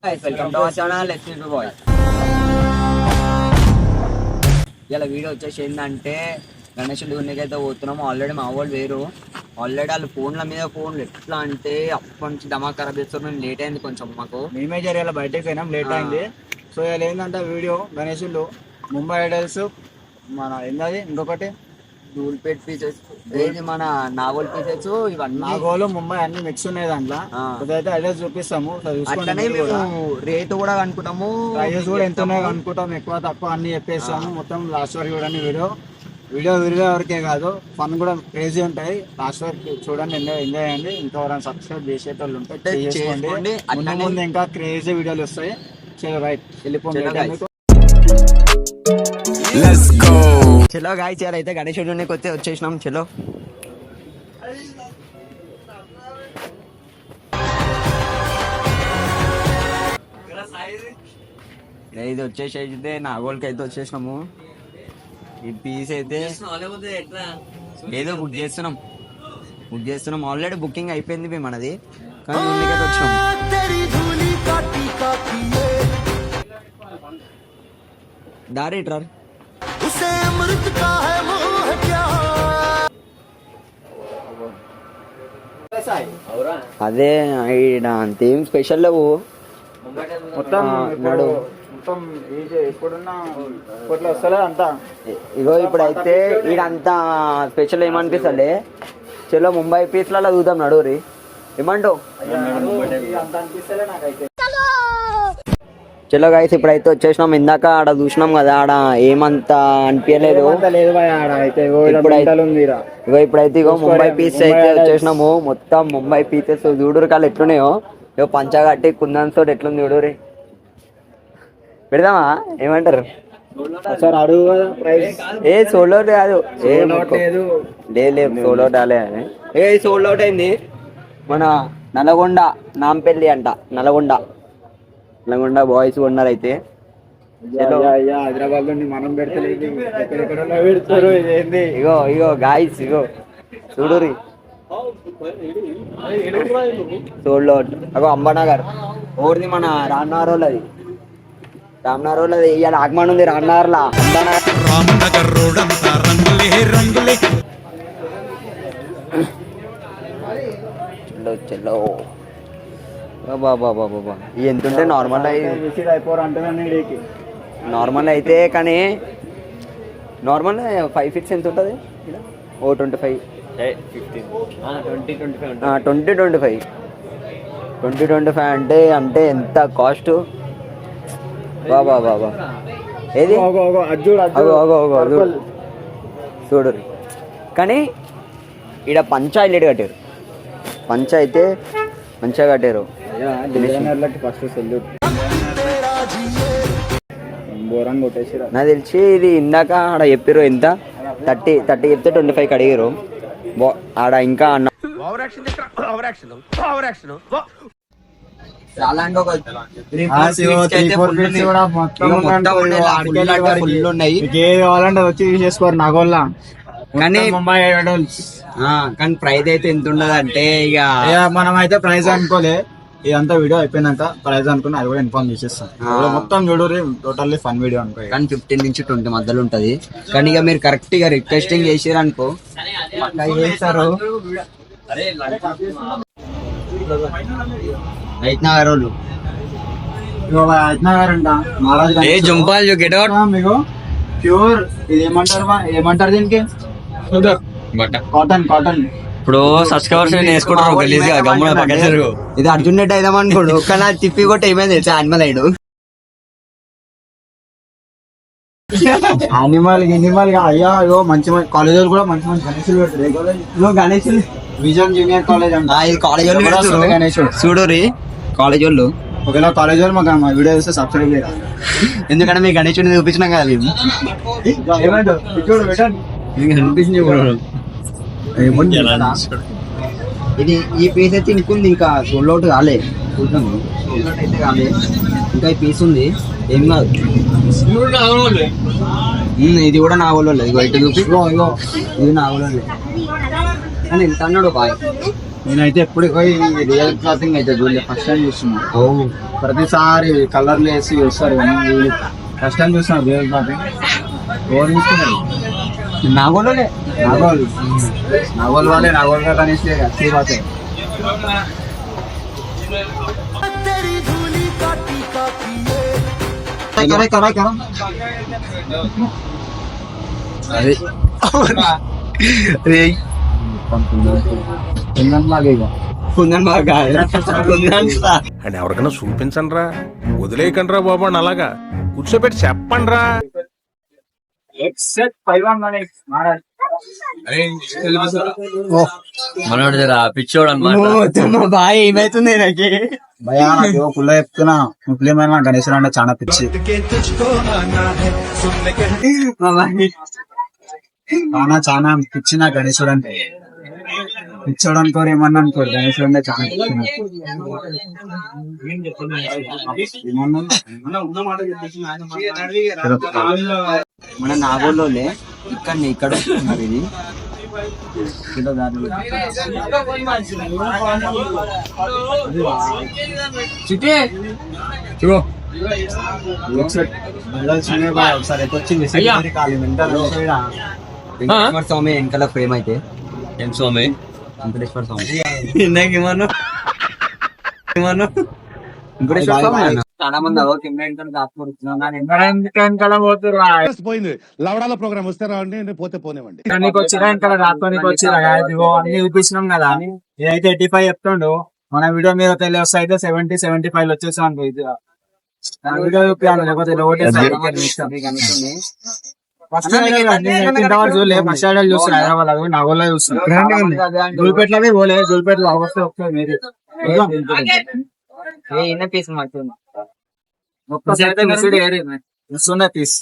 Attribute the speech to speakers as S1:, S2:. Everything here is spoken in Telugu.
S1: Welcome to our channel let's bye. ఇలా వీడియో వచ్చేసి ఏంటంటే గణేష్ దేవునికి అయితే పోతున్నాము. ఆల్రెడీ మా వాళ్ళు వేరు, ఆల్రెడీ వాళ్ళు ఫోన్ల మీద ఫోన్లు ఎట్లా అంటే అప్పటి నుంచి ధమాకా ఖరాబ్ చేస్తారు. మేము లేట్ అయింది కొంచెం, మాకు
S2: మేమే జరిగేలా బయటకు పోయినాం, లేట్ అయింది. సో ఇలా ఏంటంటే వీడియో గణేషులు ముంబై ఐడల్స్ మన ఏంటది ఇంకొకటి
S1: ధూల్పేట్ పీసెస్, ఏది మన నాగోల్ పీసెస్, ఇవన్నీ
S2: నాగోలు ముంబై అన్ని మిక్స్ ఉన్నాయి దాంట్లో. అదైతే ఐడల్స్ చూపిస్తాము,
S1: అట్లనే మేము రేటు కూడా అనుకుంటాము,
S2: ప్రైజెస్ కూడా ఎంత ఉన్నాయో అనుకుంటాం, ఎక్కువ తక్కువ అన్ని చెప్పేస్తాము. మొత్తం లాస్ట్ వరకు చూడండి. వీడియో వరకే కాదు, ఫన్ కూడా క్రేజీ ఉంటాయి. లాస్ట్ వరకు చూడండి, ఎంజాయ్ చేయండి. ఇంకెవరైనా సబ్స్క్రైబ్ చేసేటోళ్ళు ఉంటే చేసుకోండి. ముందు ఇంకా క్రేజీ వీడియోలు వస్తాయి. చలో రైట్ వెళ్ళిపోండి.
S1: చలో గాయస్, అయితే గణేష్ చూడడానికి వచ్చేసినాం. చలో ఇది వచ్చేసి అయితే నాగోల్కి అయితే వచ్చేసినాము. ఈ పీస్ అయితే ఏదో బుక్ చేస్తున్నాం ఆల్రెడీ బుకింగ్ అయిపోయింది మేము మనది, కానీ ముందుకైతే వచ్చినాం. దారి ట్రార్ అదే ఈడ అంతేం స్పెషల్ లేవు.
S2: మొత్తం
S1: ఇగో ఇప్పుడైతే ఈడంతా స్పెషల్ ఏమనిపిస్తుంది. చలో ముంబై పీస్లలో చూద్దాం, నడువురి ఏమంటావు? చలో గైస్, ఇప్పుడైతే వచ్చేసినాం. ఇందాక ఆడ చూసినాం కదా, ఆడ ఏమంతా అనిపించలేదు. ఇప్పుడైతే ఇగో ముంబై పీస్ అయితే వచ్చేసినాము. మొత్తం ముంబై పీసెస్ చూడురు కాళ్ళు ఎట్లున్నాయో. ఇగో పంచగట్టి కుందన్ తోటి ఎట్లుంది చూడురి. పెడదామా, ఏమంటారు? ఏ సోల్డ్ అవుట్ కాదు, లేదు సోల్డ్ అవుట్ రాలే. ఏ సోల్డ్ అవుట్ అయింది మన నల్గొండ నాంపల్లి అంట. నల్గొండ బాయ్స్ కొన్నారు అయితే.
S2: హైదరాబాద్ లో మనం పెడతలేదు,
S1: ఇగో గాయస్, ఇగో చూడురి సోల్డ్ అవుట్. అగో అంబానగర్ ఓర్ది మన రామ్నగర్ ఇవాళ ఆగమని ఉంది. రామ్నగర్లా చలో బాబా ఎంత ఉంటే నార్మల్ అయితే, కానీ నార్మల్ 5 ఫీట్స్ ఎంత ఉంటుంది? ఓ 25 అంటే ఎంత కాస్ట్ బాబా. ఏది చూడు, కానీ ఈడ పంచ హైలైట్ కట్టారు. పంచ అయితే మంచిగా కట్టారు. నాకు తెలిసి ఇది ఇందాక ఆడ చెప్పారు ఎంత 30 చెప్తే 25 అడిగారు. ఆడ ఇంకా అన్న
S2: వచ్చి తీసేసుకోరు నాగోల్లా.
S1: కానీ ప్రైజ్ అయితే ఎంత ఉండదు అంటే, ఇక
S2: మనం అయితే ప్రైజ్ అనుకోలే. ఇదంతా వీడియో అయిపోయినాక ప్రైజ్ అనుకుని అది కూడా ఇన్ఫార్మ్ చేసేస్తాం. మొత్తం వీడియో టోటల్లీ ఫన్ వీడియో అనుకో,
S1: కానీ 15 నుంచి 20 మధ్యలో ఉంటది. కానీ ఇక మీరు కరెక్ట్ గా రిక్వెస్టింగ్ చేసారు అనుకో చేస్తారు. హైట్నగర్ వాళ్ళు
S2: అంట
S1: జంపాల్
S2: మీకు ప్యూర్ ఇది ఏమంటారు దీనికి? కాటన్.
S1: ఇప్పుడు సబ్స్క్రైబర్స్ వేసుకుంటారు గలీజ్ గా గమ్మున పక్కన. ఇది అర్జున్ రెడ్డి అయిదాం అనుకోడు, కానీ తిప్పి కొట్టి ఏమైంది తెలుసా? యానిమల్ అయ్యాడు.
S2: యానిమల్ గా అయ్యా. మంచి కాలేజ్ కూడా మంచి గణేషులు పెడతారు. గణేషులు విజన్ జూనియర్ కాలేజ్ అంట.
S1: ఇది కాలేజ్ వాళ్ళు గణేష్ చూడురి, కాలేజ్ వాళ్ళు.
S2: ఒకవేళ కాలేజ్ వాళ్ళు మాకు మా వీడియో చూస్తే సబ్స్క్రైబ్ చేయరా,
S1: ఎందుకంటే మీ గణేషుని చూపించినాం కదా మేము. ఇది ఈ పీస్ అయితే ఇంకుంది, ఇంకా సోల్డ్ అవుట్ కాలే. అయితే కాలే, ఇంకా ఈ పీస్ ఉంది, ఏం కాదు. ఇది కూడా నా వాళ్ళు, ఇది బయట చూపి. ఇది నా వాళ్ళు కానీ ఎంత అన్నాడు బాయ్.
S2: నేనైతే ఎప్పుడు పోయి రియల్ క్లాతింగ్ అయితే చూడలే, ఫస్ట్ టైం చూస్తున్నా. ప్రతిసారి కలర్లు వేసి చూస్తారు కానీ ఫస్ట్ టైం చూస్తున్నా రియల్ క్లాతింగ్. ఎవరు చూస్తున్నారు?
S1: నాగోలే
S2: नागौल वाले नागौल का गणेश लेगा, अच्छी बात है. करा కుందన్ లాగేగా
S1: కుందన్ బాగా
S3: అని ఎవరికైనా చూపించండి రా, వదిలేయకండి రా బాబు అని అలాగా కూర్చోబెట్టి చెప్పండి రా.
S1: మనోడు జరా పిచ్చోడు అన్నమాట. బాగా ఏమైతుంది నాకు
S2: భయా, నాకు పుల్ల చెప్తున్నా, ముస్లిం గణేశుడు అంటే చాలా పిచ్చి. చాలా పిచ్చి నా గణేశుడు అంటే. పిచ్చోడు అనుకోరు, ఏమన్నా అనుకోరు, గణేశుడు అంటే చాలా
S1: మన నాగోల్లోనే ఇక్కడ వస్తున్నారు ఇది. వెంకటేశ్వర స్వామి వెనకాల ఫ్రేమ్ అయితే ఏం స్వామి వెంకటేశ్వర స్వామి ఇందాకేమన్నా వెంకటేశ్వర స్వామి చాలా మంది
S4: పోయింది లవడాల ప్రోగ్రామ్ వస్తే రావండి, పోతే పోనేవండి.
S2: అన్ని చూపిస్తున్నాం కదా. ఇదైతే 85 చెప్తుండు, మన వీడియో మీద తెలియస్తే అయితే 70-75 వచ్చేసాం. వీడియో చూపించాను, లేకపోతే చూడలే. ఫస్ట్ స్టాండర్డ్ చూస్తున్నా, హైదరాబాద్ నాగోల్లో చూస్తున్నా. జూల్పేటలో పోలే, జూల్పేటలో అవస్థ వస్తుంది మీరు. పీస్ ఒక్కసారి పీస్.